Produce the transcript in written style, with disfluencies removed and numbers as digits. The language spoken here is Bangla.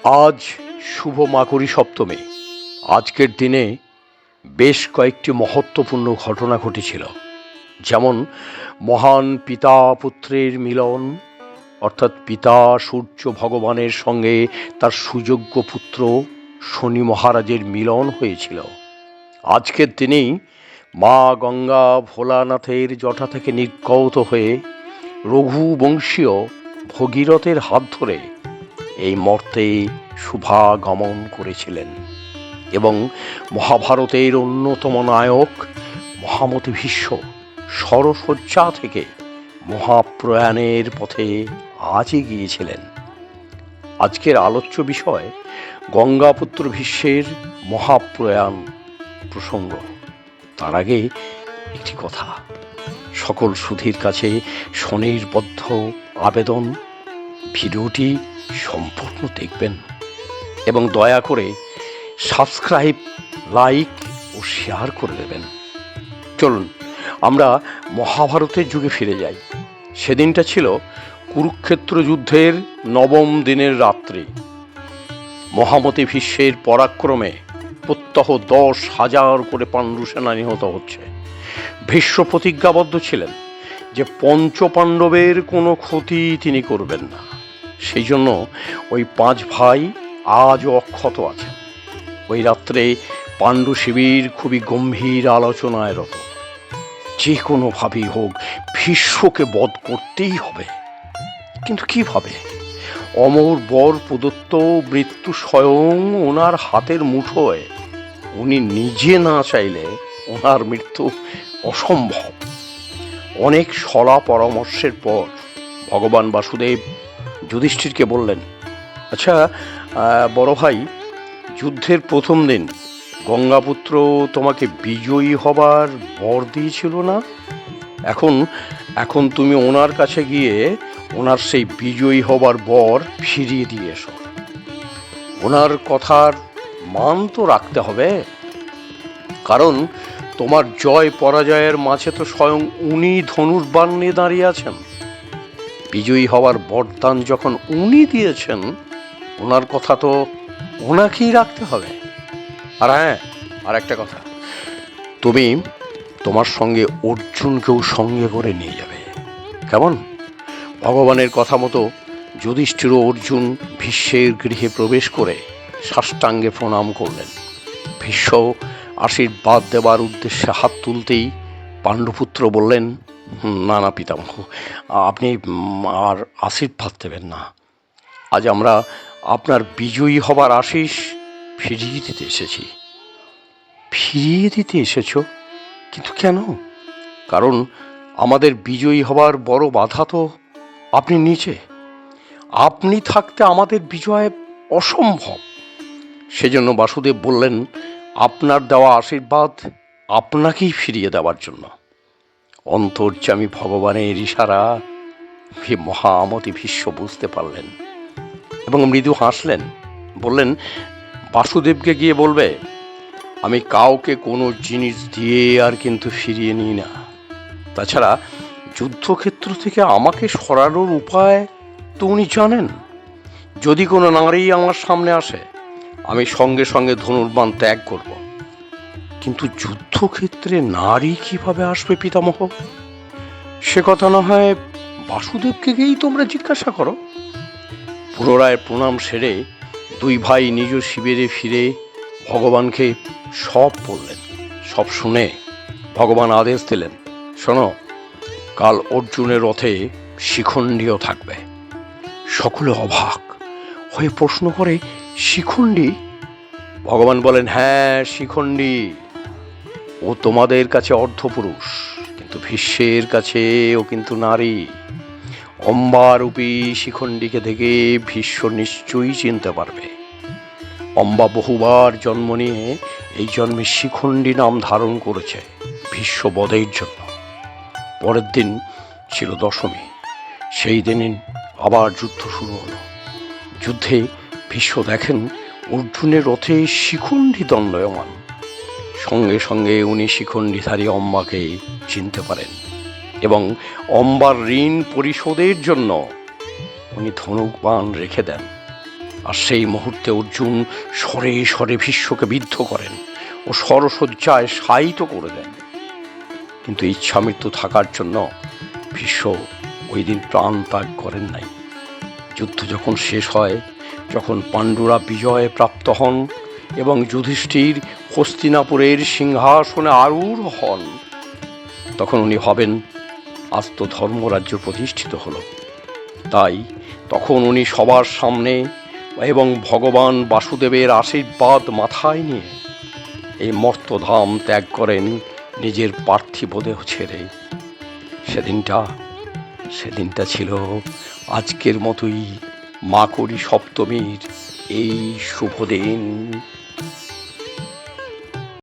আজ শুভ মাকড়ী সপ্তমী। আজকের দিনে বেশ কয়েকটি মহত্বপূর্ণ ঘটনা ঘটেছিল। যেমন মহান পিতা পুত্রের মিলন, অর্থাৎ পিতা সূর্য ভগবানের সঙ্গে তার সুযোগ্য পুত্র শনি মহারাজের মিলন হয়েছিল। আজকের দিনেই মা গঙ্গা ভোলানাথের জটা থেকে নির্গত হয়ে রঘুবংশীয় ভগীরথের হাত ধরে এই মর্তে শুভাগমন করেছিলেন এবং মহাভারতের অন্যতম নায়ক মহামতি ভীষ্ম শরশয্যা থেকে মহাপ্রয়াণের পথে আজই গিয়েছিলেন। আজকের আলোচ্য বিষয় গঙ্গাপুত্র ভীষ্মের মহাপ্রয়াণ প্রসঙ্গ। তার আগে একটি কথা, সকল সুধীর কাছে স্বনির্বদ্ধ আবেদন, ভিডিওটি সম্পূর্ণ দেখবেন এবং দয়া করে সাবস্ক্রাইব, লাইক ও শেয়ার করে দেবেন। চলুন আমরা মহাভারতের যুগে ফিরে যাই। সেদিনটা ছিল কুরুক্ষেত্র যুদ্ধের নবম দিনের রাত্রি। মহামতি ভীষ্মের পরাক্রমে প্রত্যহ 10,000 করে পাণ্ডু সেনা নিহত হচ্ছে। ভীষ্ম প্রতিজ্ঞাবদ্ধ ছিলেন যে পঞ্চপাণ্ডবের কোনো ক্ষতি তিনি করবেন না। সেই জন্য ওই 5 ভাই আজও অক্ষত আছেন। ওই রাত্রে পাণ্ডু শিবির খুবই গম্ভীর আলোচনায় রত। যে কোনোভাবেই হোক ভীষ্মকে বধ করতেই হবে, কিন্তু কিভাবে? অমর বর প্রদত্ত মৃত্যু স্বয়ং ওনার হাতের মুঠোয়। উনি নিজে না চাইলে ওনার মৃত্যু অসম্ভব। অনেক সলা পরামর্শের পর ভগবান বাসুদেব যুধিষ্ঠিরকে বললেন, আচ্ছা বড় ভাই, যুদ্ধের প্রথম দিন গঙ্গাপুত্র তোমাকে বিজয়ী হবার বর দিয়েছিল না? এখন তুমি ওনার কাছে গিয়ে ওনার সেই বিজয়ী হবার বর ফিরিয়ে দিয়ে এসো। ওনার কথার মান তো রাখতে হবে, কারণ তোমার জয় পরাজয়ের মাঝে তো স্বয়ং উনি ধনুর্বাণ নিয়ে দাঁড়িয়ে আছেন। বিজয়ী হওয়ার বরদান যখন উনি দিয়েছেন, ওনার কথা তো ওনাকেই রাখতে হবে। আর হ্যাঁ, আর একটা কথা, তুমি তোমার সঙ্গে অর্জুনকেও সঙ্গে করে নিয়ে যাবে, কেমন? ভগবানের কথা মতো যুধিষ্ঠির ও অর্জুন ভীষ্মের গৃহে প্রবেশ করে সাষ্টাঙ্গে প্রণাম করলেন। ভীষ্ম আশীর্বাদ দেবার উদ্দেশ্যে হাত তুলতেই পাণ্ডুপুত্র বললেন, না না পিতামহ, আপনি আর আশীর্বাদ দেবেন না। আজ আমরা আপনার বিজয়ী হবার আশীষ ফিরিয়ে দিতে এসেছি। ফিরিয়ে দিতে এসেছ? কিন্তু কেন? কারণ আমাদের বিজয়ী হবার বড় বাধা তো আপনি নিচে। আপনি থাকতে আমাদের বিজয় অসম্ভব। সেজন্য বাসুদেব বললেন, আপনার দেওয়া আশীর্বাদ আপনাকেই ফিরিয়ে দেওয়ার জন্য। অন্তর্যামী ভগবানের ইশারা মহামতি ভীষ্ম বুঝতে পারলেন এবং মৃদু হাসলেন। বললেন, বাসুদেবকে গিয়ে বলবে, আমি কাউকে কোনো জিনিস দিয়ে আর কিন্তু ফিরিয়ে নিই না। তাছাড়া যুদ্ধক্ষেত্র থেকে আমাকে সরানোর উপায় তো উনি জানেন। যদি কোনো নারী আমার সামনে আসে, আমি সঙ্গে সঙ্গে ধনুর্বাণ ত্যাগ করব। কিন্তু যুদ্ধক্ষেত্রে নারী কিভাবে আসবে পিতামহ? সে কথা না হয় বাসুদেবকে গিয়েই তোমরা জিজ্ঞাসা করো। পুনরায় প্রণাম সেরে 2 ভাই নিজ শিবিরে ফিরে ভগবানকে সব বললেন। সব শুনে ভগবান আদেশ দিলেন, শোনো, কাল অর্জুনের রথে শিখণ্ডীও থাকবে। সকলে অবাক হয়ে প্রশ্ন করে, শিখণ্ডী? ভগবান বলেন, হ্যাঁ, শিখণ্ডী। ও তোমাদের কাছে অর্ধপুরুষ, কিন্তু ভীষ্মের কাছে ও কিন্তু নারী। অম্বারূপী শিখণ্ডীকে দেখে ভীষ্ম নিশ্চয়ই চিনতে পারবে। অম্বা বহুবার জন্ম নিয়ে এই জন্মে শিখণ্ডী নাম ধারণ করেছে ভীষ্ম বধের জন্য। পরের দিন ছিল দশমী। সেই দিনই আবার যুদ্ধ শুরু হলো। যুদ্ধে ভীষ্ম দেখেন অর্জুনের রথে শিখণ্ডী দণ্ডায়মান। সঙ্গে সঙ্গে উনি শিখণ্ডীধারী অম্বাকে চিনতে পারেন এবং অম্বার ঋণ পরিশোধের জন্য উনি ধনুক বাণ রেখে দেন। আর সেই মুহূর্তে অর্জুন স্বরে স্বরে ভীষ্মকে বিদ্ধ করেন ও সরসজ্জায় শায়িত করে দেন। কিন্তু ইচ্ছামৃত্যু থাকার জন্য ভীষ্ম ওই দিন প্রাণ ত্যাগ করেন নাই। যুদ্ধ যখন শেষ হয়, যখন পাণ্ডুরা বিজয়ে প্রাপ্ত হন এবং যুধিষ্ঠির হস্তিনাপুরের সিংহাসনে আরূঢ় হন, তখন উনি ভাবেন আজ তো ধর্মরাজ্য প্রতিষ্ঠিত হলো। তাই তখন উনি সবার সামনে এবং ভগবান বাসুদেবের আশীর্বাদ মাথায় নিয়ে এই মর্তধাম ত্যাগ করেন নিজের পার্থিব দেহ ছেড়ে। সেদিনটা ছিল আজকের মতোই মাকড়ি সপ্তমীর এই শুভ দিন।